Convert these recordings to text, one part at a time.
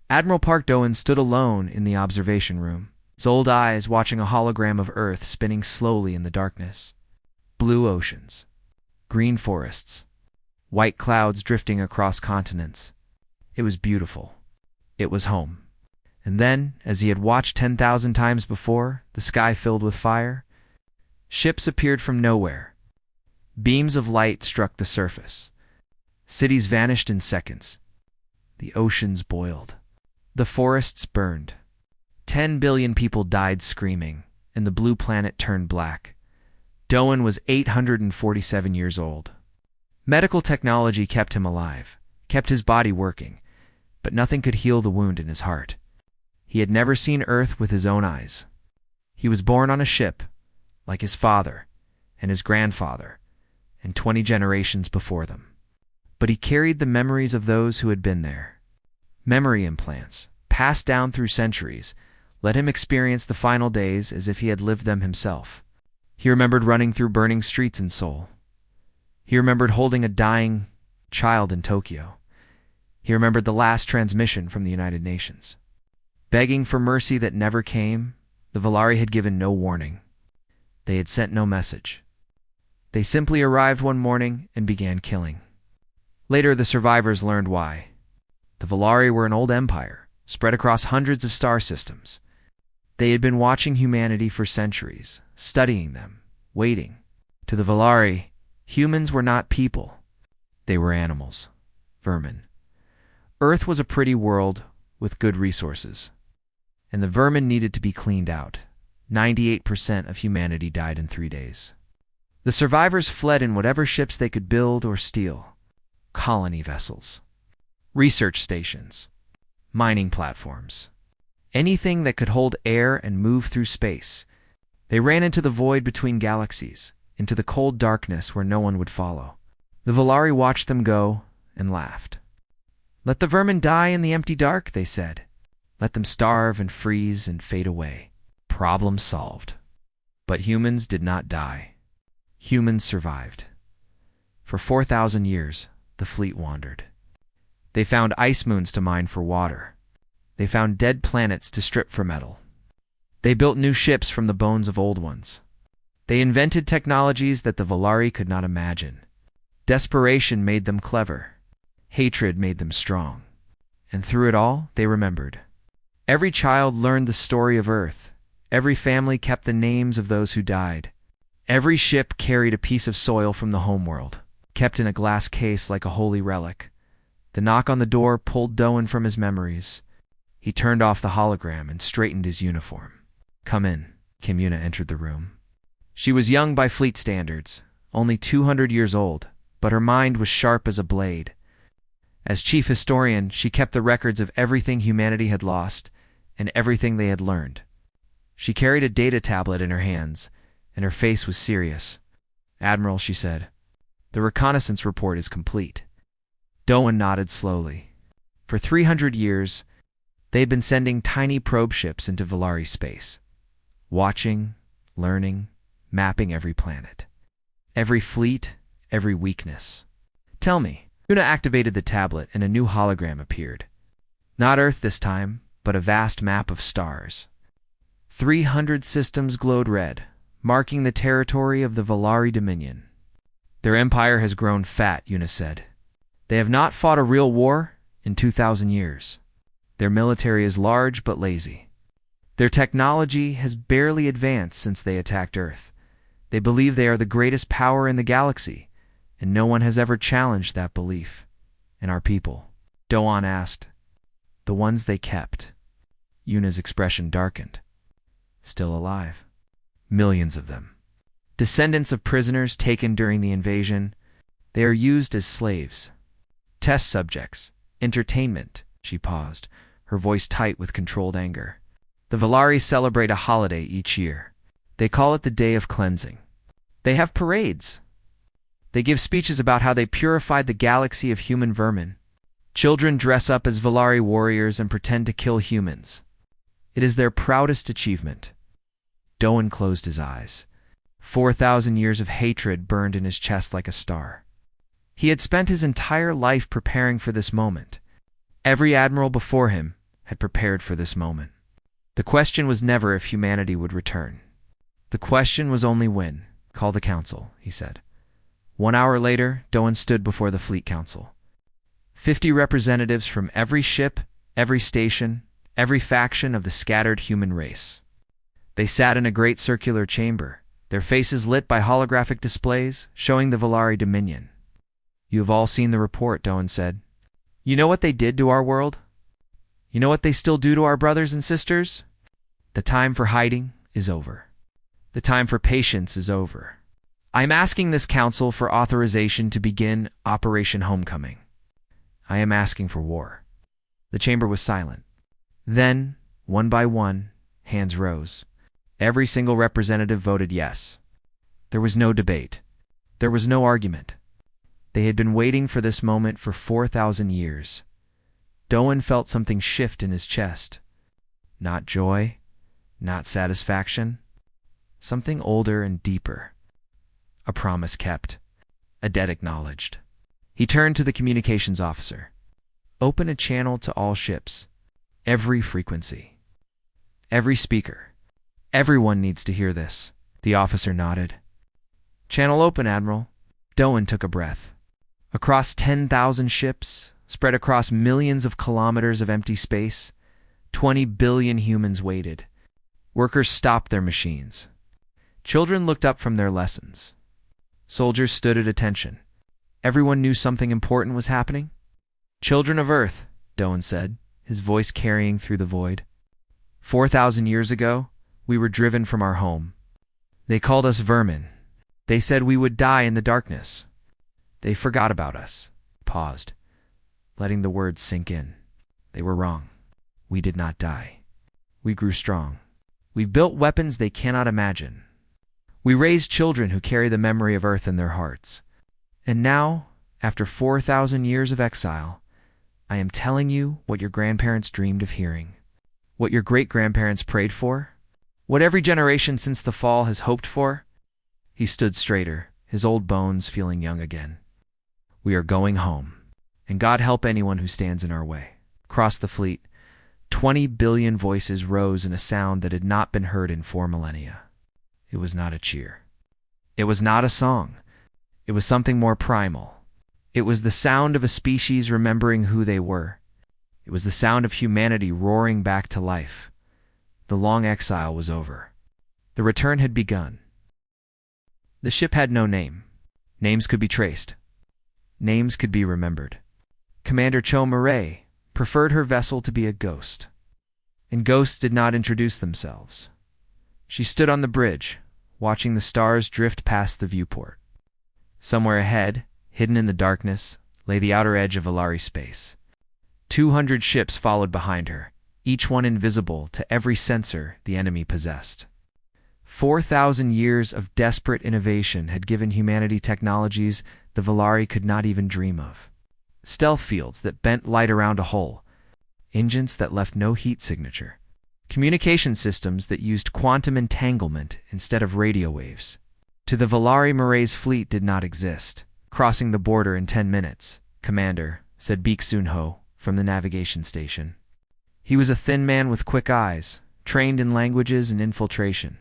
Admiral Park Doan stood alone in the observation room, his old eyes watching a hologram of Earth spinning slowly in the darkness. Blue oceans, green forests, white clouds drifting across continents. It was beautiful. It was home. And then, as he had watched 10,000 times before, the sky filled with fire. Ships appeared from nowhere. Beams of light struck the surface. Cities vanished in seconds. The oceans boiled. The forests burned. 10 billion people died screaming, and the blue planet turned black. Doan was 847 years old. Medical technology kept him alive, kept his body working, but nothing could heal the wound in his heart. He had never seen Earth with his own eyes. He was born on a ship, like his father and his grandfather, and 20 generations before them. But he carried the memories of those who had been there. Memory implants, passed down through centuries, let him experience the final days as if he had lived them himself. He remembered running through burning streets in Seoul. He remembered holding a dying child in Tokyo. He remembered the last transmission from the United Nations. Begging for mercy that never came, the Valari had given no warning. They had sent no message. They simply arrived one morning and began killing. Later, the survivors learned why. The Valari were an old empire, spread across hundreds of star systems. They had been watching humanity for centuries, studying them, waiting. To the Valari, humans were not people. They were animals, vermin. Earth was a pretty world with good resources, and the vermin needed to be cleaned out. 98% of humanity died in 3 days. The survivors fled in whatever ships they could build or steal. Colony vessels, research stations, mining platforms, anything that could hold air and move through space. They ran into the void between galaxies, into the cold darkness where no one would follow. The Valari watched them go and laughed. "Let the vermin die in the empty dark," they said. "Let them starve and freeze and fade away. Problem solved." But humans did not die. Humans survived. For 4,000 years, the fleet wandered. They found ice moons to mine for water. They found dead planets to strip for metal. They built new ships from the bones of old ones. They invented technologies that the Valari could not imagine. Desperation made them clever. Hatred made them strong. And through it all, they remembered. Every child learned the story of Earth. Every family kept the names of those who died. Every ship carried a piece of soil from the homeworld, kept in a glass case like a holy relic. The knock on the door pulled Doan from his memories. He turned off the hologram and straightened his uniform. "Come in." Kim Yuna entered the room. She was young by fleet standards, only 200 years old, but her mind was sharp as a blade. As chief historian, she kept the records of everything humanity had lost and everything they had learned. She carried a data tablet in her hands, and her face was serious. "Admiral," she said, "the reconnaissance report is complete." Doan nodded slowly. For 300 years, they had been sending tiny probe ships into Valari space, watching, learning, mapping every planet, every fleet, every weakness. "Tell me." Yuna activated the tablet and a new hologram appeared. Not Earth this time, but a vast map of stars. 300 systems glowed red, marking the territory of the Valari Dominion. "Their empire has grown fat," Yuna said. "They have not fought a real war in 2,000 years. Their military is large but lazy. Their technology has barely advanced since they attacked Earth. They believe they are the greatest power in the galaxy, and no one has ever challenged that belief. And our people?" Doan asked. "The ones they kept." Yuna's expression darkened. "Still alive. Millions of them. Descendants of prisoners taken during the invasion. They are used as slaves. Test subjects. Entertainment." She paused, her voice tight with controlled anger. "The Valari celebrate a holiday each year. They call it the Day of Cleansing. They have parades. They give speeches about how they purified the galaxy of human vermin. Children dress up as Valari warriors and pretend to kill humans. It is their proudest achievement." Doan closed his eyes. 4,000 years of hatred burned in his chest like a star. He had spent his entire life preparing for this moment. Every admiral before him had prepared for this moment. The question was never if humanity would return. The question was only when. Call the council, he said. 1 hour later, Doan stood before the fleet council. 50 representatives from every ship, every station, every faction of the scattered human race. They sat in a great circular chamber, their faces lit by holographic displays showing the Valari dominion. You have all seen the report, Doan said. You know what they did to our world? You know what they still do to our brothers and sisters? The time for hiding is over. The time for patience is over. I am asking this council for authorization to begin Operation Homecoming. I am asking for war. The chamber was silent. Then, one by one, hands rose. Every single representative voted yes. There was no debate. There was no argument. They had been waiting for this moment for 4,000 years. Doan felt something shift in his chest. Not joy, not satisfaction. Something older and deeper. A promise kept. A debt acknowledged. He turned to the communications officer. Open a channel to all ships. Every frequency. Every speaker. Everyone needs to hear this. The officer nodded. Channel open, Admiral. Doan took a breath. Across 10,000 ships, spread across millions of kilometers of empty space, 20 billion humans waited. Workers stopped their machines. Children looked up from their lessons. Soldiers stood at attention. Everyone knew something important was happening. Children of Earth, Doan said, his voice carrying through the void. 4,000 years ago, we were driven from our home. They called us vermin. They said we would die in the darkness. They forgot about us. Paused, letting the words sink in. They were wrong. We did not die. We grew strong. We built weapons they cannot imagine. We raised children who carry the memory of Earth in their hearts. And now, after 4,000 years of exile, I am telling you what your grandparents dreamed of hearing, what your great-grandparents prayed for, what every generation since the fall has hoped for. He stood straighter, his old bones feeling young again. We are going home, and God help anyone who stands in our way. Across the fleet, 20 billion voices rose in a sound that had not been heard in 4 millennia. It was not a cheer. It was not a song. It was something more primal. It was the sound of a species remembering who they were. It was the sound of humanity roaring back to life. The long exile was over. The return had begun. The ship had no name. Names could be traced. Names could be remembered. Commander Cho Murray preferred her vessel to be a ghost. And ghosts did not introduce themselves. She stood on the bridge, watching the stars drift past the viewport. Somewhere ahead, hidden in the darkness, lay the outer edge of Valari space. 200 ships followed behind her, each one invisible to every sensor the enemy possessed. 4,000 years of desperate innovation had given humanity technologies the Valari could not even dream of. Stealth fields that bent light around a hull, engines that left no heat signature, communication systems that used quantum entanglement instead of radio waves. To the Valari, Murray's fleet did not exist. Crossing the border in 10 minutes, Commander, said Beek Soon-ho from the navigation station. He was a thin man with quick eyes, trained in languages and infiltration.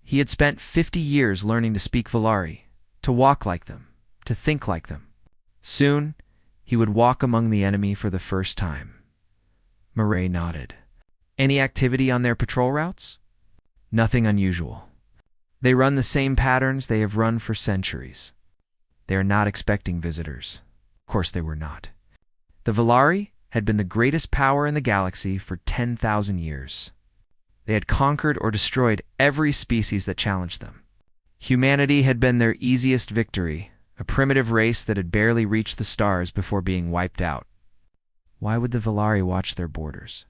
He had spent 50 years learning to speak Valari, to walk like them, to think like them. Soon, he would walk among the enemy for the first time. Murray nodded. Any activity on their patrol routes? Nothing unusual. They run the same patterns they have run for centuries. They are not expecting visitors. Of course they were not. The Valari had been the greatest power in the galaxy for 10,000 years. They had conquered or destroyed every species that challenged them. Humanity had been their easiest victory, a primitive race that had barely reached the stars before being wiped out. Why would the Valari watch their borders?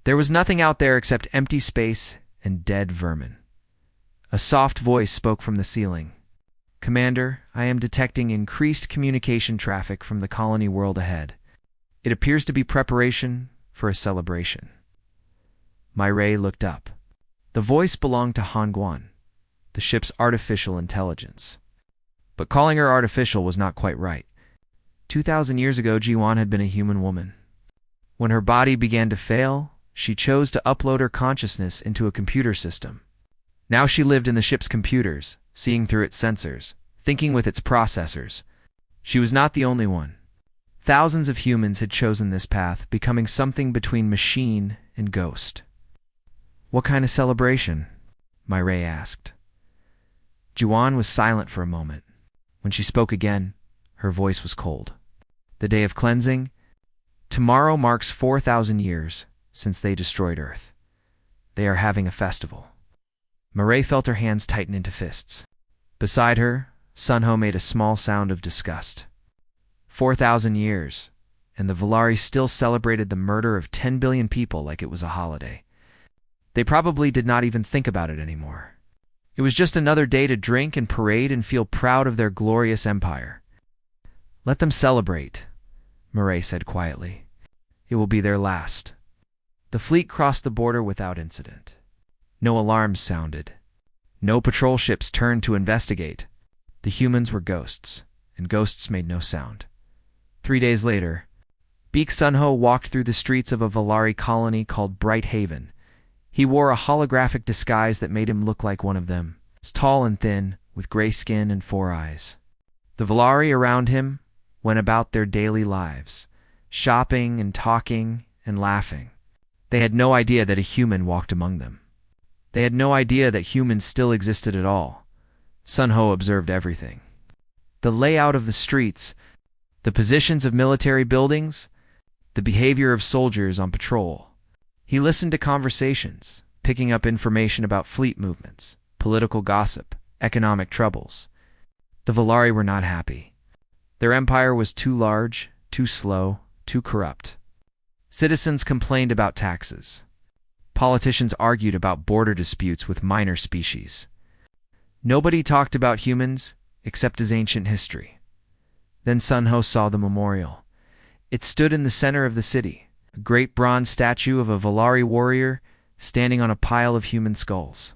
There was nothing out there except empty space and dead vermin. A soft voice spoke from the ceiling. Commander, I am detecting increased communication traffic from the colony world ahead. It appears to be preparation for a celebration. Murray looked up. The voice belonged to Han Guan, the ship's artificial intelligence. But calling her artificial was not quite right. 2,000 years ago, Ji-Wan had been a human woman. When her body began to fail, she chose to upload her consciousness into a computer system. Now she lived in the ship's computers, seeing through its sensors, thinking with its processors. She was not the only one. Thousands of humans had chosen this path, becoming something between machine and ghost. "What kind of celebration?" Mireille asked. Juan was silent for a moment. When she spoke again, her voice was cold. "The day of cleansing? Tomorrow marks 4,000 years since they destroyed Earth. They are having a festival." Mireille felt her hands tighten into fists. Beside her, Sunho made a small sound of disgust. 4,000 years, and the Volari still celebrated the murder of 10 billion people like it was a holiday. They probably did not even think about it anymore. It was just another day to drink and parade and feel proud of their glorious empire. "Let them celebrate," Mireille said quietly. "It will be their last." The fleet crossed the border without incident. No alarms sounded. No patrol ships turned to investigate. The humans were ghosts, and ghosts made no sound. 3 days later, Beak Sunho walked through the streets of a Volari colony called Bright Haven. He wore a holographic disguise that made him look like one of them. He was tall and thin, with gray skin and 4 eyes. The Volari around him went about their daily lives, shopping and talking and laughing. They had no idea that a human walked among them. They had no idea that humans still existed at all. Sunho observed everything. The layout of the streets, the positions of military buildings, the behavior of soldiers on patrol. He listened to conversations, picking up information about fleet movements, political gossip, economic troubles. The Volari were not happy. Their empire was too large, too slow, too corrupt. Citizens complained about taxes. Politicians argued about border disputes with minor species. Nobody talked about humans except as ancient history. Then Sunho saw the memorial. It stood in the center of the city, a great bronze statue of a Volari warrior standing on a pile of human skulls.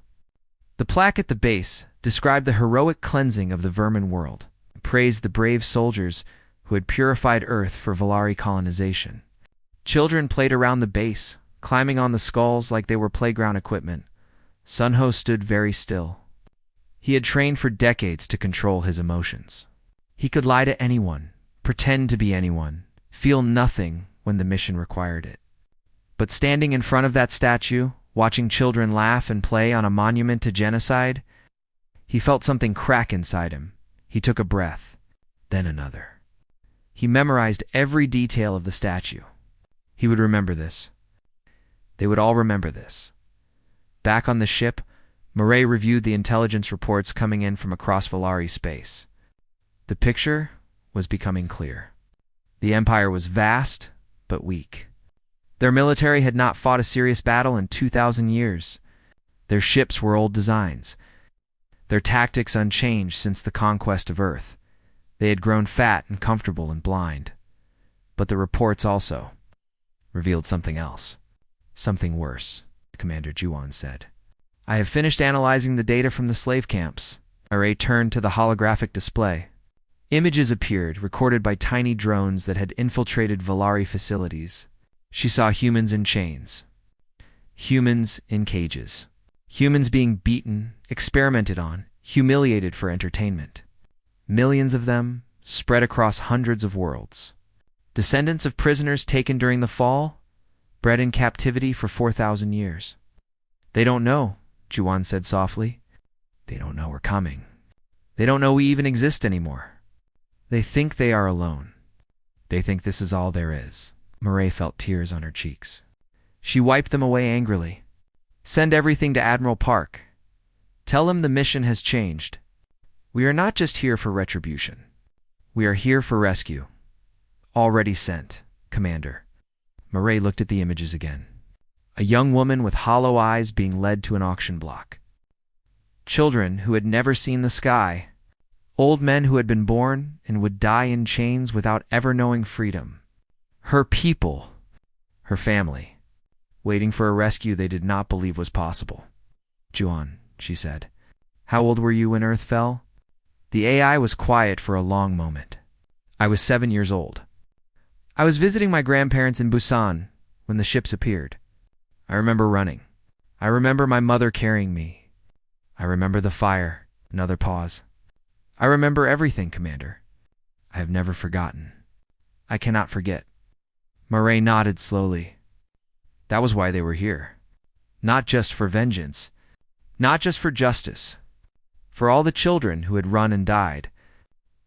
The plaque at the base described the heroic cleansing of the vermin world, and praised the brave soldiers who had purified Earth for Volari colonization. Children played around the base, climbing on the skulls like they were playground equipment. Sunho stood very still. He had trained for decades to control his emotions. He could lie to anyone, pretend to be anyone, feel nothing when the mission required it. But standing in front of that statue, watching children laugh and play on a monument to genocide, he felt something crack inside him. He took a breath, then another. He memorized every detail of the statue. He would remember this. They would all remember this. Back on the ship, Mireille reviewed the intelligence reports coming in from across Volari space. The picture was becoming clear. The empire was vast, but weak. Their military had not fought a serious battle in 2,000 years. Their ships were old designs. Their tactics unchanged since the conquest of Earth. They had grown fat and comfortable and blind. But the reports also revealed something else. Something worse, Commander Juan said. "I have finished analyzing the data from the slave camps." Mireille turned to the holographic display. Images appeared, recorded by tiny drones that had infiltrated Volari facilities. She saw humans in chains. Humans in cages. Humans being beaten, experimented on, humiliated for entertainment. Millions of them, spread across hundreds of worlds. Descendants of prisoners taken during the fall, bred in captivity for 4,000 years. "They don't know," Juan said softly. "They don't know we're coming. They don't know we even exist anymore. They think they are alone. They think this is all there is." Mireille felt tears on her cheeks. She wiped them away angrily. "Send everything to Admiral Park. Tell him the mission has changed. We are not just here for retribution. We are here for rescue. Already sent, Commander." Mireille looked at the images again. A young woman with hollow eyes being led to an auction block. Children who had never seen the sky. Old men who had been born and would die in chains without ever knowing freedom. Her people, her family, waiting for a rescue they did not believe was possible. "Juan," she said, "how old were you when Earth fell?" The AI was quiet for a long moment. "I was 7 years old. I was visiting my grandparents in Busan when the ships appeared. I remember running. I remember my mother carrying me. I remember the fire. Another pause. I remember everything, Commander. I have never forgotten. I cannot forget. Murray nodded slowly. That was why they were here. Not just for vengeance. Not just for justice. For all the children who had run and died.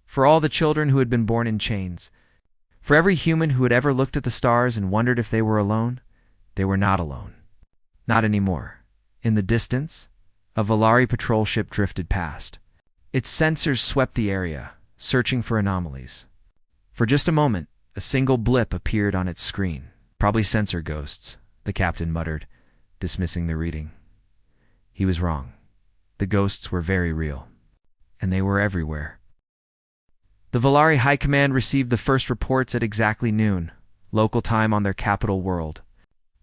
For all the children who had been born in chains. For every human who had ever looked at the stars and wondered if they were alone. They were not alone. Not anymore. In the distance, a Valari patrol ship drifted past. Its sensors swept the area, searching for anomalies. For just a moment, a single blip appeared on its screen. Probably sensor ghosts, the captain muttered, dismissing the reading. He was wrong. The ghosts were very real. And they were everywhere. The Valari High Command received the first reports at exactly noon, local time on their capital world.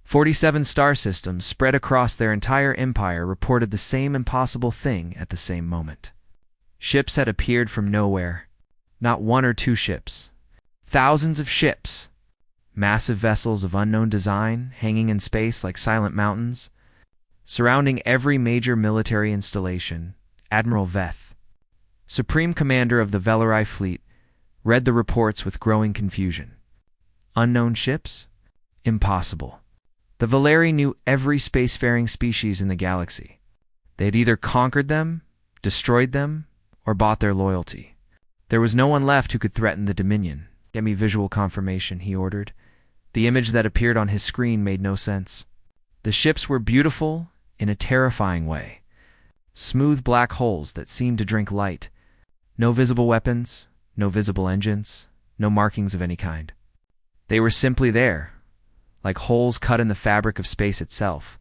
47 star systems spread across their entire empire reported the same impossible thing at the same moment. Ships had appeared from nowhere. Not one or two ships. Thousands of ships. Massive vessels of unknown design hanging in space like silent mountains. Surrounding every major military installation, Admiral Veth, Supreme Commander of the Valari fleet, read the reports with growing confusion. Unknown ships? Impossible. The Valari knew every spacefaring species in the galaxy. They had either conquered them, destroyed them, or bought their loyalty. There was no one left who could threaten the Dominion. Get me visual confirmation, he ordered. The image that appeared on his screen made no sense. The ships were beautiful in a terrifying way. Smooth black holes that seemed to drink light. No visible weapons, no visible engines, no markings of any kind. They were simply there, like holes cut in the fabric of space itself.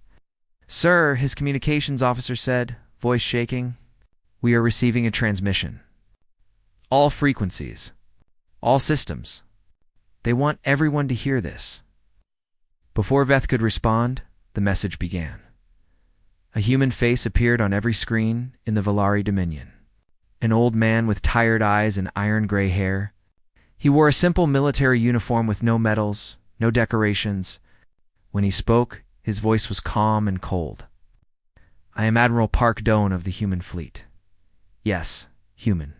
Sir, his communications officer said, voice shaking, we are receiving a transmission. All frequencies. All systems. They want everyone to hear this. Before Veth could respond, the message began. A human face appeared on every screen in the Valari Dominion. An old man with tired eyes and iron-gray hair. He wore a simple military uniform with no medals, no decorations. When he spoke, his voice was calm and cold. I am Admiral Park Doan of the human fleet. Yes, human.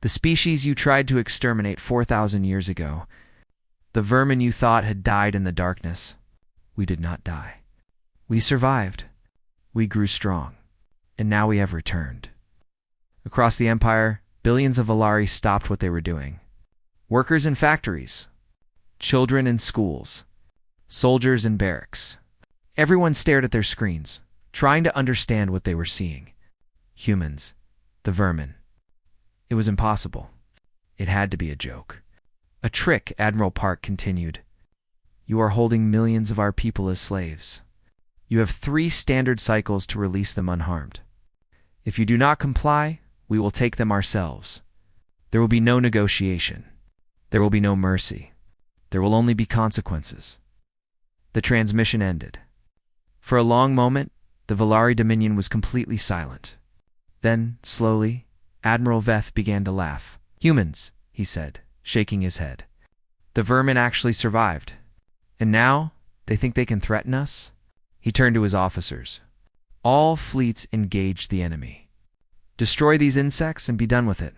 The species you tried to exterminate 4,000 years ago. The vermin you thought had died in the darkness. We did not die. We survived. We grew strong. And now we have returned. Across the Empire, billions of Valari stopped what they were doing. Workers in factories. Children in schools. Soldiers in barracks. Everyone stared at their screens, trying to understand what they were seeing. Humans. The vermin. It was impossible. It had to be a joke. A trick, Admiral Park continued. You are holding millions of our people as slaves. You have 3 standard cycles to release them unharmed. If you do not comply, we will take them ourselves. There will be no negotiation. There will be no mercy. There will only be consequences. The transmission ended. For a long moment, the Valari Dominion was completely silent. Then, slowly, Admiral Veth began to laugh. Humans, he said, shaking his head. The vermin actually survived. And now, they think they can threaten us? He turned to his officers. All fleets engage the enemy. Destroy these insects and be done with it.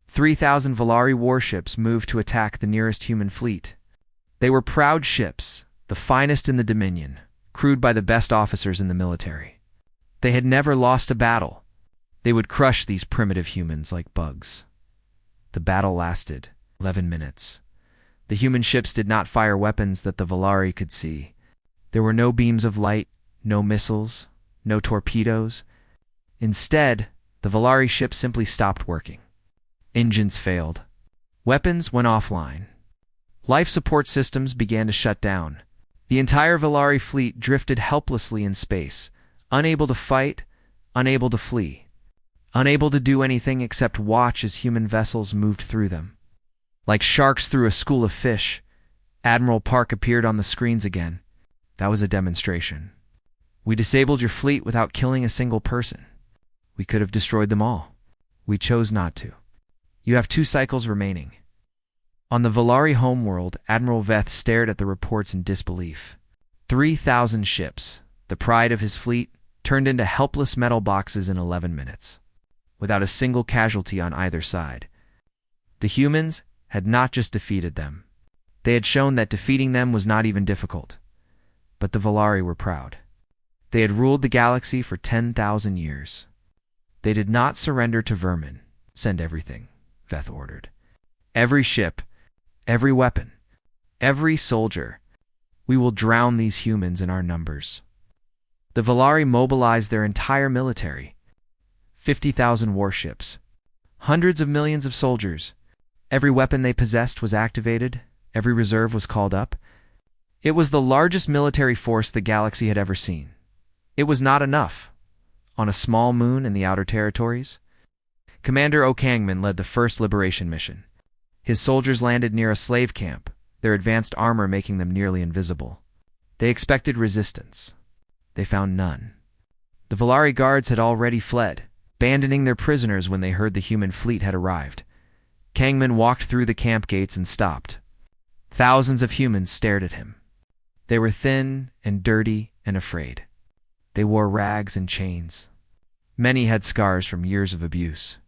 3,000 Valari warships moved to attack the nearest human fleet. They were proud ships, the finest in the Dominion, crewed by the best officers in the military. They had never lost a battle. They would crush these primitive humans like bugs. The battle lasted 11 minutes. The human ships did not fire weapons that the Valari could see. There were no beams of light, no missiles, no torpedoes. Instead, the Valari ships simply stopped working. Engines failed. Weapons went offline. Life support systems began to shut down. The entire Valari fleet drifted helplessly in space, unable to fight, unable to flee, unable to do anything except watch as human vessels moved through them. Like sharks through a school of fish, Admiral Park appeared on the screens again. That was a demonstration. We disabled your fleet without killing a single person. We could have destroyed them all. We chose not to. You have 2 cycles remaining. On the Valari homeworld, Admiral Veth stared at the reports in disbelief. 3,000 ships, the pride of his fleet, turned into helpless metal boxes in 11 minutes, without a single casualty on either side. The humans had not just defeated them. They had shown that defeating them was not even difficult. But the Volari were proud. They had ruled the galaxy for 10,000 years. They did not surrender to vermin. Send everything, Veth ordered. Every ship, every weapon, every soldier. We will drown these humans in our numbers. The Volari mobilized their entire military. 50,000 warships. Hundreds of millions of soldiers. Every weapon they possessed was activated. Every reserve was called up. It was the largest military force the galaxy had ever seen. It was not enough. On a small moon in the Outer Territories, Commander O'Kangman led the first liberation mission. His soldiers landed near a slave camp, their advanced armor making them nearly invisible. They expected resistance. They found none. The Volari guards had already fled, abandoning their prisoners when they heard the human fleet had arrived. Kangman walked through the camp gates and stopped. Thousands of humans stared at him. They were thin and dirty and afraid. They wore rags and chains. Many had scars from years of abuse.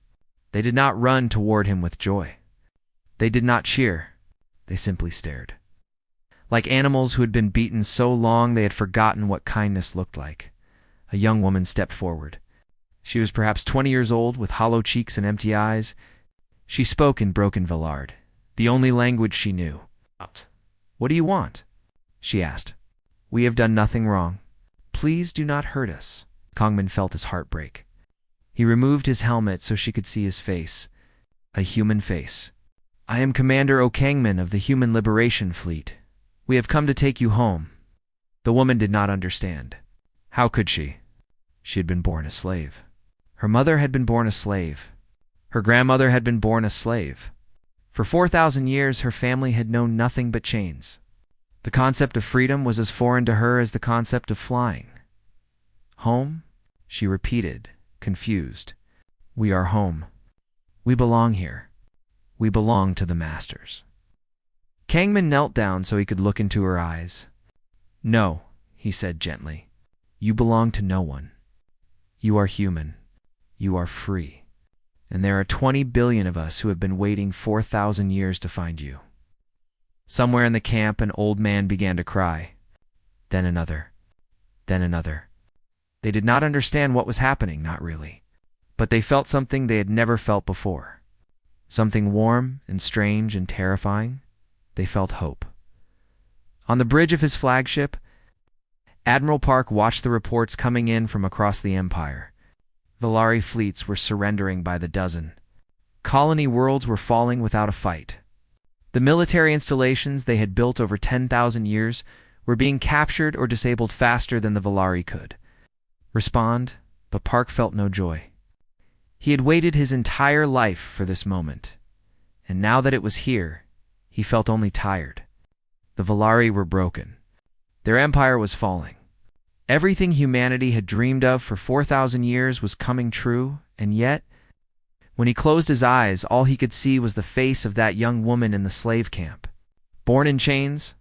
They did not run toward him with joy. They did not cheer. They simply stared. Like animals who had been beaten so long they had forgotten what kindness looked like. A young woman stepped forward. She was perhaps 20 years old, with hollow cheeks and empty eyes. She spoke in broken Velard, the only language she knew. "What do you want?" she asked. "We have done nothing wrong. Please do not hurt us." Kangman felt his heart break. He removed his helmet so she could see his face. A human face. "I am Commander O'Kangman of the Human Liberation Fleet. We have come to take you home." The woman did not understand. How could she? She had been born a slave. Her mother had been born a slave. Her grandmother had been born a slave. For 4,000 years, her family had known nothing but chains. The concept of freedom was as foreign to her as the concept of flying. "Home?" she repeated, confused. "We are home. We belong here. We belong to the masters." Kangman knelt down so he could look into her eyes. "No," he said gently. "You belong to no one. You are human. You are free. And there are 20 billion of us who have been waiting 4,000 years to find you." Somewhere in the camp, an old man began to cry. Then another. Then another. They did not understand what was happening, not really. But they felt something they had never felt before. Something warm and strange and terrifying. They felt hope. On the bridge of his flagship, Admiral Park watched the reports coming in from across the Empire. Volari fleets were surrendering by the dozen. Colony worlds were falling without a fight. The military installations they had built over 10,000 years were being captured or disabled faster than the Volari could respond, but Park felt no joy. He had waited his entire life for this moment, and now that it was here, he felt only tired. The Volari were broken. Their empire was falling. Everything humanity had dreamed of for 4,000 years was coming true, and yet, when he closed his eyes, all he could see was the face of that young woman in the slave camp. Born in chains,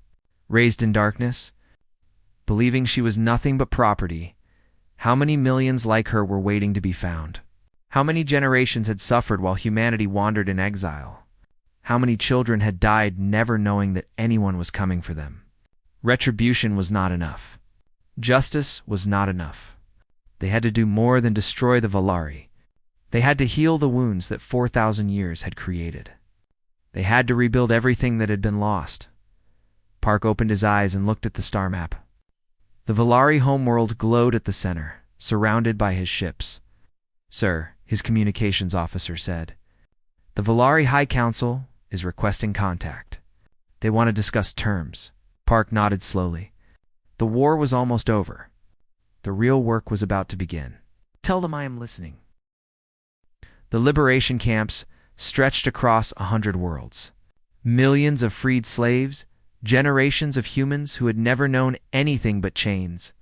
raised in darkness, believing she was nothing but property, how many millions like her were waiting to be found? How many generations had suffered while humanity wandered in exile? How many children had died never knowing that anyone was coming for them? Retribution was not enough. Justice was not enough. They had to do more than destroy the Volari. They had to heal the wounds that 4,000 years had created. They had to rebuild everything that had been lost. Park opened his eyes and looked at the star map. The Volari homeworld glowed at the center, surrounded by his ships. "Sir," his communications officer said, "the Volari High Council is requesting contact. They want to discuss terms." Park nodded slowly. The war was almost over. The real work was about to begin. "Tell them I am listening." The liberation camps stretched across 100 worlds. Millions of freed slaves, generations of humans who had never known anything but chains,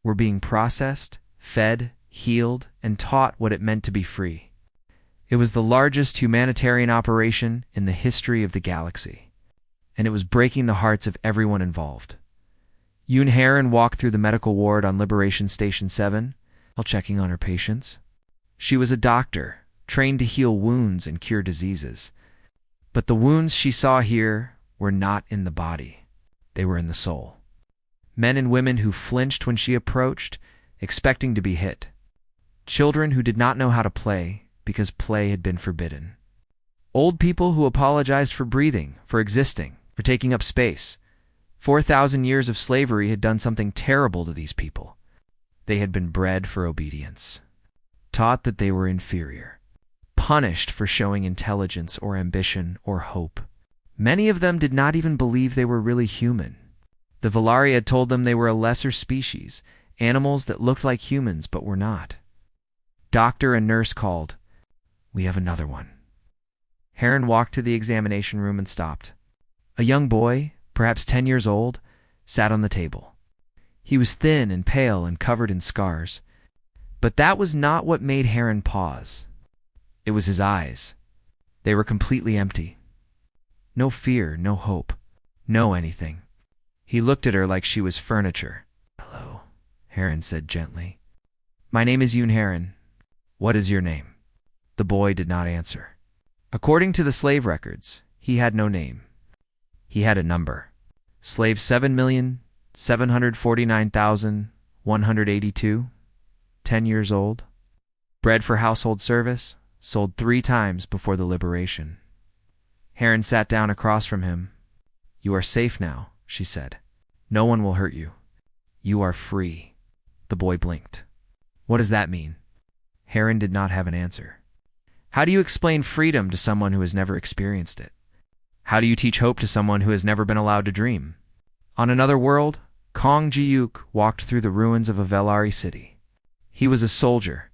were being processed, fed, healed, and taught what it meant to be free. It was the largest humanitarian operation in the history of the galaxy, and it was breaking the hearts of everyone involved. Yoon Heron walked through the medical ward on Liberation Station 7, while checking on her patients. She was a doctor, trained to heal wounds and cure diseases. But the wounds she saw here were not in the body. They were in the soul. Men and women who flinched when she approached, expecting to be hit. Children who did not know how to play because play had been forbidden. Old people who apologized for breathing, for existing, for taking up space. 4,000 years of slavery had done something terrible to these people. They had been bred for obedience, taught that they were inferior, punished for showing intelligence or ambition or hope. Many of them did not even believe they were really human. The Valari had told them they were a lesser species, animals that looked like humans but were not. Doctor and nurse called, "We have another one." Heron walked to the examination room and stopped. A young boy, perhaps 10 years old, sat on the table. He was thin and pale and covered in scars. But that was not what made Heron pause. It was his eyes. They were completely empty. No fear, no hope, no anything. He looked at her like she was furniture. "Hello," Heron said gently. "My name is Yoon Heron. What is your name?" The boy did not answer. According to the slave records, he had no name. He had a number. Slave 7,749,182, 10 years old. Bred for household service, sold 3 times before the liberation. Heron sat down across from him. "You are safe now," she said. "No one will hurt you. You are free." The boy blinked. "What does that mean?" Heron did not have an answer. How do you explain freedom to someone who has never experienced it? How do you teach hope to someone who has never been allowed to dream? On another world, Kong Ji-Yuk walked through the ruins of a Velari city. He was a soldier,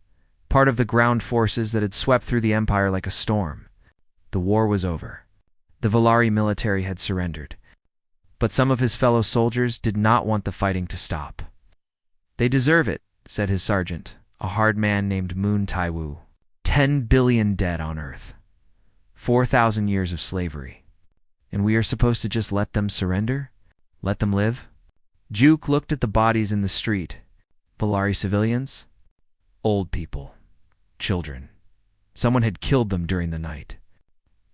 part of the ground forces that had swept through the empire like a storm. The war was over. The Velari military had surrendered. But some of his fellow soldiers did not want the fighting to stop. "They deserve it," said his sergeant, a hard man named Moon Tai-Wu. 10 billion dead on Earth. 4,000 years of slavery. And we are supposed to just let them surrender? Let them live? Juke looked at the bodies in the street. Valari civilians? Old people. Children. Someone had killed them during the night.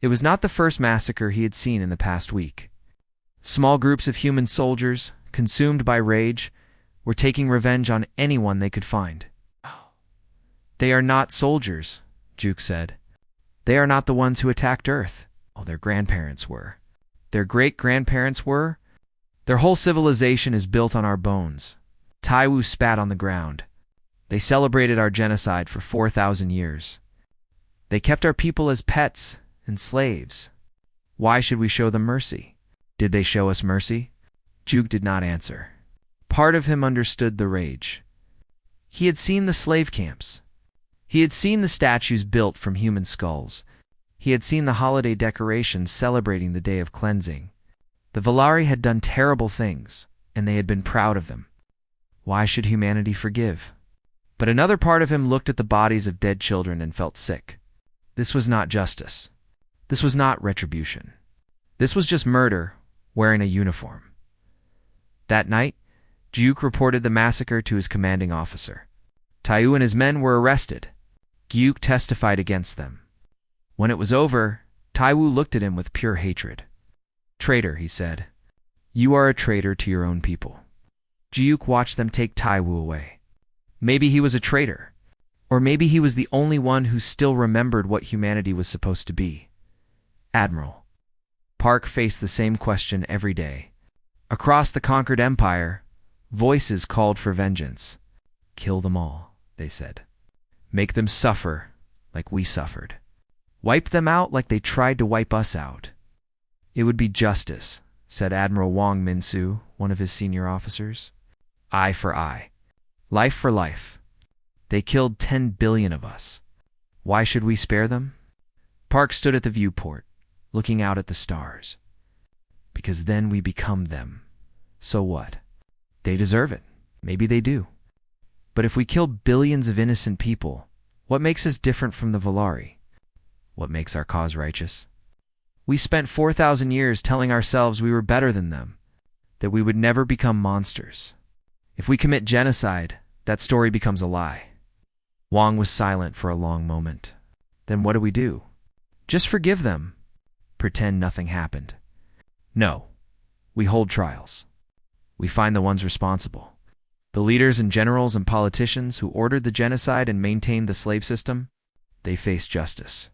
It was not the first massacre he had seen in the past week. Small groups of human soldiers, consumed by rage, were taking revenge on anyone they could find. "They are not soldiers," Juke said. "They are not the ones who attacked Earth. Oh, their grandparents were. Their great-grandparents were. Their whole civilization is built on our bones." Tai-Wu spat on the ground. "They celebrated our genocide for 4,000 years. They kept our people as pets and slaves. Why should we show them mercy? Did they show us mercy?" Juke did not answer. Part of him understood the rage. He had seen the slave camps. He had seen the statues built from human skulls. He had seen the holiday decorations celebrating the day of cleansing. The Valari had done terrible things, and they had been proud of them. Why should humanity forgive? But another part of him looked at the bodies of dead children and felt sick. This was not justice. This was not retribution. This was just murder, wearing a uniform. That night, Juke reported the massacre to his commanding officer. Tai-Wu and his men were arrested. Gyuk testified against them. When it was over, Tai-Wu looked at him with pure hatred. "Traitor," he said. "You are a traitor to your own people." Gyuk watched them take Tai-Wu away. Maybe he was a traitor. Or maybe he was the only one who still remembered what humanity was supposed to be. Admiral. Park faced the same question every day. Across the conquered empire, voices called for vengeance. "Kill them all," they said. "Make them suffer like we suffered. Wipe them out like they tried to wipe us out." "It would be justice," said Admiral Wang Minsu, one of his senior officers. "Eye for eye. Life for life. They killed 10 billion of us. Why should we spare them?" Park stood at the viewport, looking out at the stars. "Because then we become them. So what? They deserve it. Maybe they do. But if we kill billions of innocent people, what makes us different from the Valari? What makes our cause righteous? We spent 4,000 years telling ourselves we were better than them. that we would never become monsters. If we commit genocide, that story becomes a lie. Wong was silent for a long moment. Then what do? Just forgive them. Pretend nothing happened. No. We hold trials. We find the ones responsible. The leaders and generals and politicians who ordered the genocide and maintained the slave system, they face justice.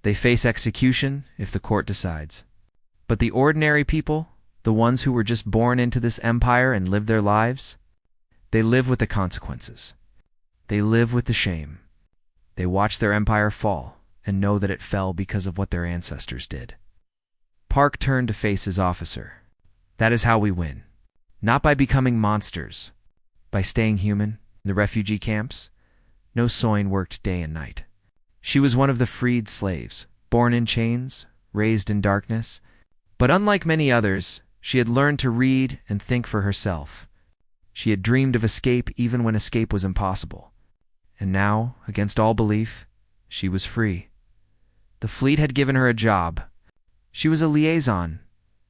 They face execution if the court decides. But the ordinary people, the ones who were just born into this empire and lived their lives, they live with the consequences. They live with the shame. They watch their empire fall and know that it fell because of what their ancestors did. Park turned to face his officer. That is how we win. Not by becoming monsters. By staying human in the refugee camps. No Soin worked day and night. She was one of the freed slaves, born in chains, raised in darkness. But unlike many others, she had learned to read and think for herself. She had dreamed of escape even when escape was impossible. And now, against all belief, she was free. The fleet had given her a job. She was a liaison,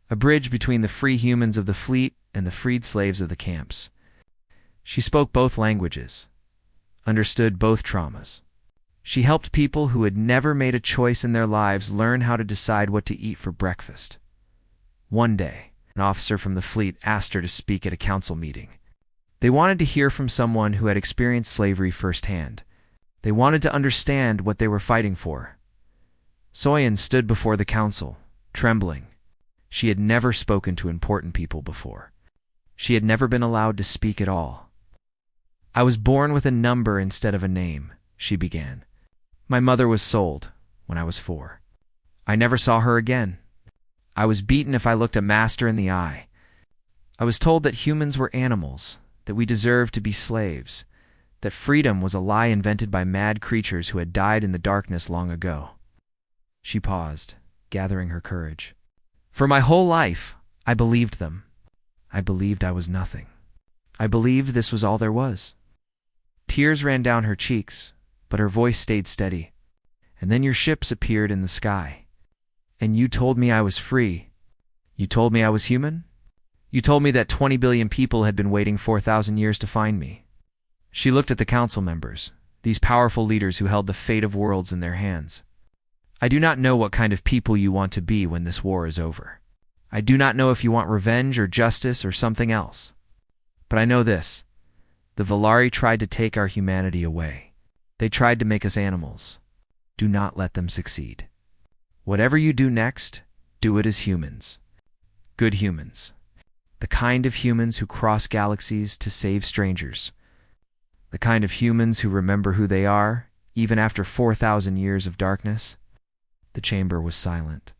a bridge between the free humans of the fleet and the freed slaves of the camps. She spoke both languages, understood both traumas. She helped people who had never made a choice in their lives learn how to decide what to eat for breakfast. One day, an officer from the fleet asked her to speak at a council meeting. They wanted to hear from someone who had experienced slavery firsthand. They wanted to understand what they were fighting for. Soyin stood before the council, trembling. She had never spoken to important people before. She had never been allowed to speak at all. I was born with a number instead of a name, she began. My mother was sold when I was 4. I never saw her again. I was beaten if I looked a master in the eye. I was told that humans were animals, that we deserved to be slaves, that freedom was a lie invented by mad creatures who had died in the darkness long ago. She paused, gathering her courage. For my whole life, I believed them. I believed I was nothing. I believed this was all there was. Tears ran down her cheeks, but her voice stayed steady. And then your ships appeared in the sky. And you told me I was free. You told me I was human? You told me that 20 billion people had been waiting 4,000 years to find me. She looked at the council members, these powerful leaders who held the fate of worlds in their hands. I do not know what kind of people you want to be when this war is over. I do not know if you want revenge or justice or something else. But I know this. The Valari tried to take our humanity away. They tried to make us animals. Do not let them succeed. Whatever you do next, do it as humans. Good humans. The kind of humans who cross galaxies to save strangers. The kind of humans who remember who they are, even after 4,000 years of darkness. The chamber was silent.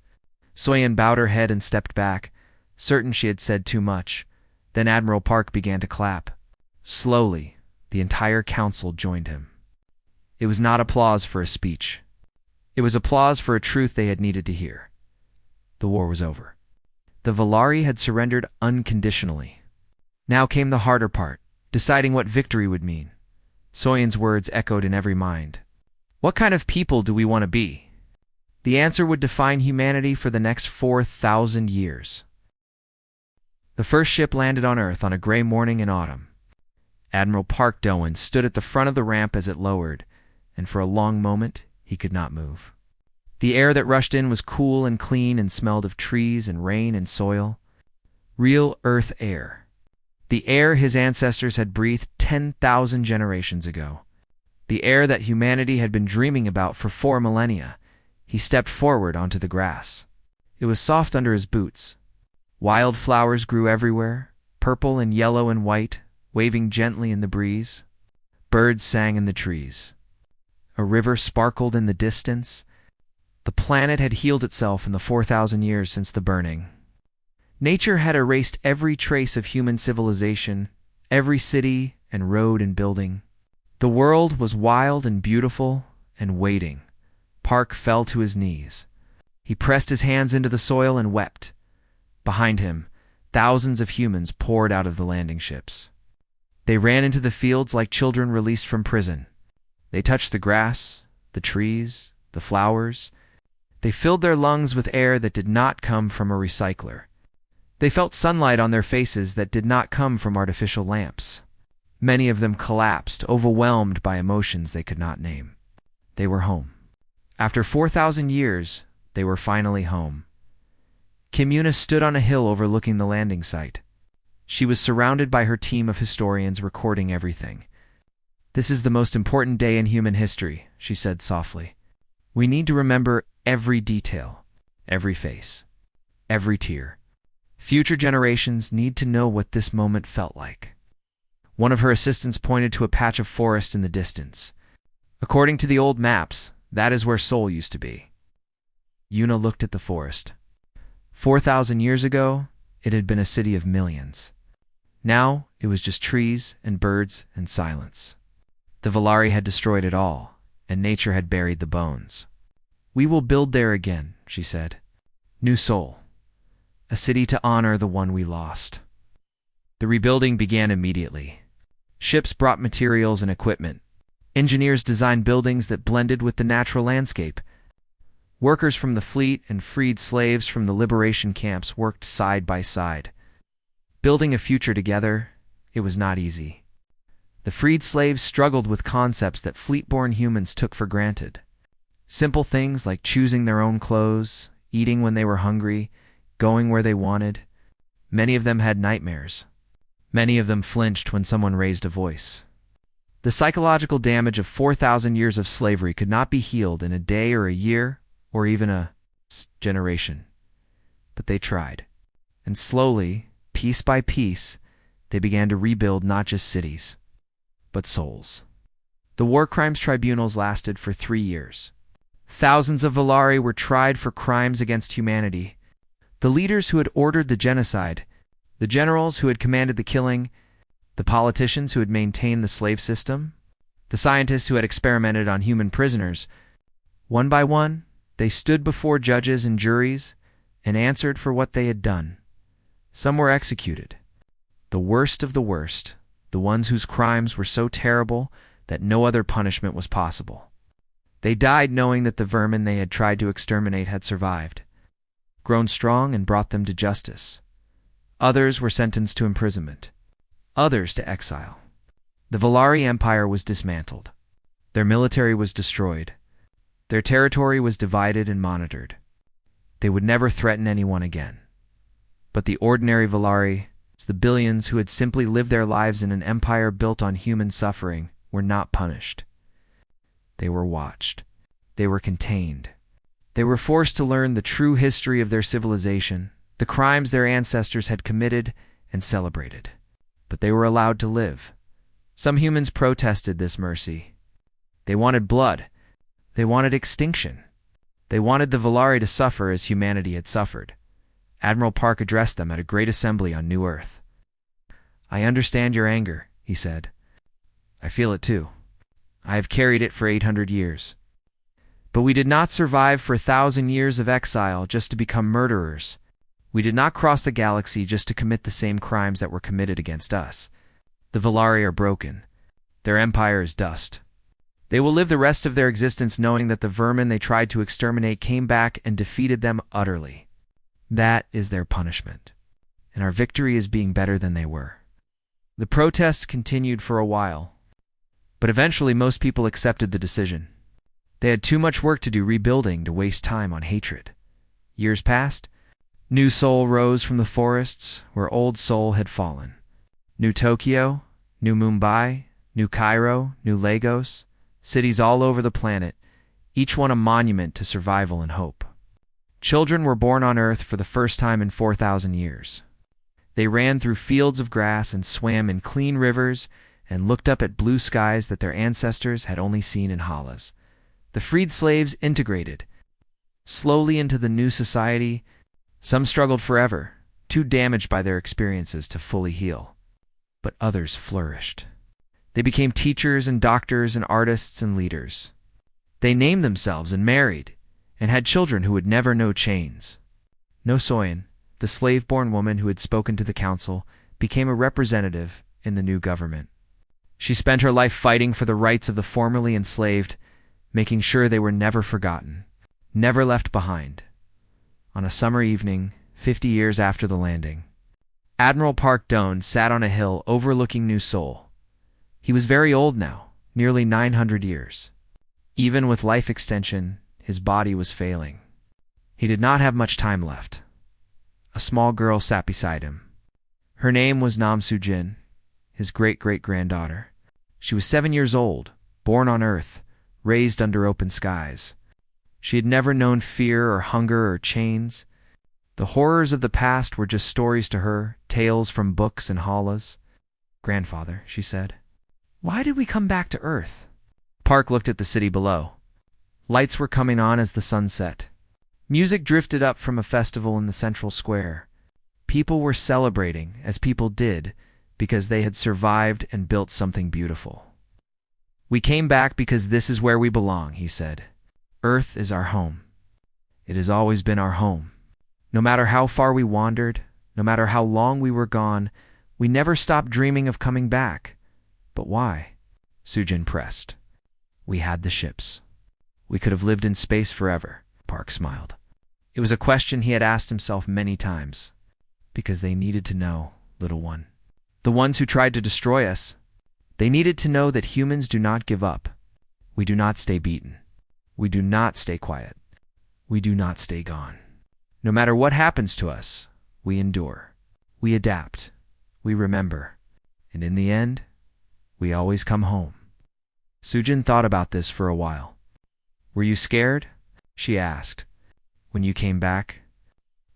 Soyin bowed her head and stepped back, certain she had said too much. Then Admiral Park began to clap. Slowly, the entire council joined him. It was not applause for a speech. It was applause for a truth they had needed to hear. The war was over. The Valari had surrendered unconditionally. Now came the harder part, deciding what victory would mean. Soyin's words echoed in every mind. What kind of people do we want to be? The answer would define humanity for the next 4,000 years. The first ship landed on Earth on a gray morning in autumn. Admiral Park Doan stood at the front of the ramp as it lowered, and for a long moment he could not move. The air that rushed in was cool and clean and smelled of trees and rain and soil. Real Earth air. The air his ancestors had breathed 10,000 generations ago. The air that humanity had been dreaming about for 4 millennia. He stepped forward onto the grass. It was soft under his boots. Wild flowers grew everywhere, purple and yellow and white, waving gently in the breeze. Birds sang in the trees. A river sparkled in the distance. The planet had healed itself in the 4,000 years since the burning. Nature had erased every trace of human civilization, every city and road and building. The world was wild and beautiful and waiting. Park fell to his knees. He pressed his hands into the soil and wept. Behind him, thousands of humans poured out of the landing ships. They ran into the fields like children released from prison. They touched the grass, the trees, the flowers. They filled their lungs with air that did not come from a recycler. They felt sunlight on their faces that did not come from artificial lamps. Many of them collapsed, overwhelmed by emotions they could not name. They were home. After 4,000 years, they were finally home. Kim Yuna stood on a hill overlooking the landing site. She was surrounded by her team of historians recording everything. "This is the most important day in human history," she said softly. "We need to remember every detail, every face, every tear. Future generations need to know what this moment felt like." One of her assistants pointed to a patch of forest in the distance. "According to the old maps, that is where Seoul used to be." Yuna looked at the forest. 4,000 years ago, it had been a city of millions. Now, it was just trees and birds and silence. The Valari had destroyed it all, and nature had buried the bones. "We will build there again," she said. "New Seoul. A city to honor the one we lost." The rebuilding began immediately. Ships brought materials and equipment. Engineers designed buildings that blended with the natural landscape. Workers from the fleet and freed slaves from the liberation camps worked side by side. Building a future together, it was not easy. The freed slaves struggled with concepts that fleet-born humans took for granted. Simple things like choosing their own clothes, eating when they were hungry, going where they wanted. Many of them had nightmares. Many of them flinched when someone raised a voice. The psychological damage of 4,000 years of slavery could not be healed in a day or a year or even a generation. But they tried. And slowly, piece by piece, they began to rebuild not just cities, but souls. The war crimes tribunals lasted for 3 years. Thousands of Valari were tried for crimes against humanity. The leaders who had ordered the genocide, the generals who had commanded the killing, the politicians who had maintained the slave system, the scientists who had experimented on human prisoners, one by one, they stood before judges and juries and answered for what they had done. Some were executed. The worst of the worst, the ones whose crimes were so terrible that no other punishment was possible. They died knowing that the vermin they had tried to exterminate had survived, grown strong, and brought them to justice. Others were sentenced to imprisonment, others to exile. The Valari Empire was dismantled. Their military was destroyed. Their territory was divided and monitored. They would never threaten anyone again. But the ordinary Valari, the billions who had simply lived their lives in an empire built on human suffering, were not punished. They were watched. They were contained. They were forced to learn the true history of their civilization, the crimes their ancestors had committed and celebrated. But they were allowed to live. Some humans protested this mercy. They wanted blood. They wanted extinction. They wanted the Valari to suffer as humanity had suffered. Admiral Park addressed them at a great assembly on New Earth. "I understand your anger," he said. "I feel it too. I have carried it for 800 years. But we did not survive for 1,000 years of exile just to become murderers. We did not cross the galaxy just to commit the same crimes that were committed against us. The Valari are broken. Their empire is dust. They will live the rest of their existence knowing that the vermin they tried to exterminate came back and defeated them utterly. That is their punishment. And our victory is being better than they were." The protests continued for a while, but eventually most people accepted the decision. They had too much work to do rebuilding to waste time on hatred. Years passed. New Seoul rose from the forests where old Seoul had fallen. New Tokyo, New Mumbai, New Cairo, New Lagos, cities all over the planet, each one a monument to survival and hope. Children were born on Earth for the first time in 4,000 years. They ran through fields of grass and swam in clean rivers and looked up at blue skies that their ancestors had only seen in halas. The freed slaves integrated slowly into the new society. Some struggled forever, too damaged by their experiences to fully heal. But others flourished. They became teachers and doctors and artists and leaders. They named themselves and married, and had children who would never know chains. No Soyen, the slave-born woman who had spoken to the council, became a representative in the new government. She spent her life fighting for the rights of the formerly enslaved, making sure they were never forgotten, never left behind. On a summer evening, 50 years after the landing, Admiral Park Doan sat on a hill overlooking New Seoul. He was very old now, nearly 900 years. Even with life extension, his body was failing. He did not have much time left. A small girl sat beside him. Her name was Nam Soo-jin, his great-great-granddaughter. She was 7 years old, born on Earth, raised under open skies. She had never known fear or hunger or chains. The horrors of the past were just stories to her, tales from books and hallas. "Grandfather," she said, "why did we come back to Earth?" Park looked at the city below. Lights were coming on as the sun set. Music drifted up from a festival in the central square. People were celebrating, as people did, because they had survived and built something beautiful. "We came back because this is where we belong," he said. "Earth is our home. It has always been our home. No matter how far we wandered, no matter how long we were gone, we never stopped dreaming of coming back." "But why?" Soo-jin pressed. "We had the ships. We could have lived in space forever," Park smiled. It was a question he had asked himself many times. "Because they needed to know, little one. The ones who tried to destroy us, they needed to know that humans do not give up. We do not stay beaten. We do not stay quiet. We do not stay gone. No matter what happens to us, we endure. We adapt. We remember. And in the end, we always come home." Soo-jin thought about this for a while. "Were you scared?" she asked. "When you came back?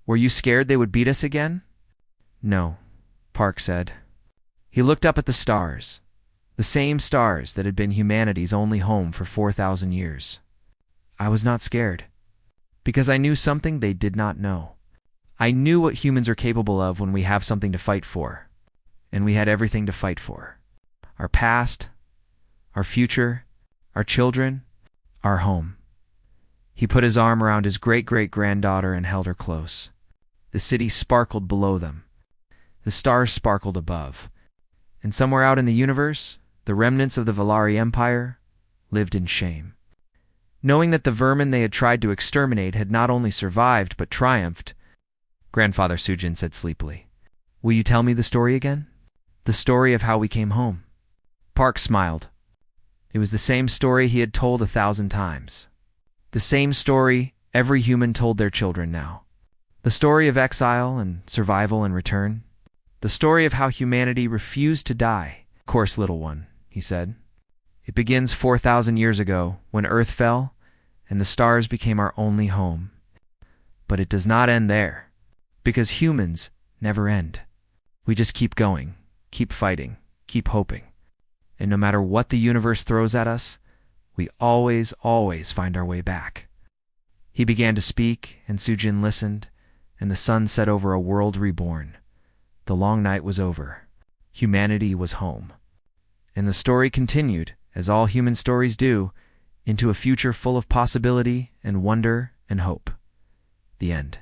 Were you scared they would beat us again?" "No," Park said. He looked up at the stars, the same stars that had been humanity's only home for 4,000 years. "I was not scared, because I knew something they did not know. I knew what humans are capable of when we have something to fight for. And we had everything to fight for. Our past, our future, our children, our home." He put his arm around his great-great-granddaughter and held her close. The city sparkled below them. The stars sparkled above. And somewhere out in the universe, the remnants of the Valari Empire lived in shame. Knowing that the vermin they had tried to exterminate had not only survived but triumphed, Grandfather Soo-jin said sleepily, "Will you tell me the story again? The story of how we came home?" Park smiled. It was the same story he had told 1,000 times. The same story every human told their children now. The story of exile and survival and return. The story of how humanity refused to die. "Of course, little one," he said. "It begins 4,000 years ago when Earth fell and the stars became our only home. But it does not end there, because humans never end. We just keep going, keep fighting, keep hoping. And no matter what the universe throws at us, we always, always find our way back." He began to speak, and Soo-jin listened, and the sun set over a world reborn. The long night was over. Humanity was home. And the story continued, as all human stories do, into a future full of possibility and wonder and hope. The end.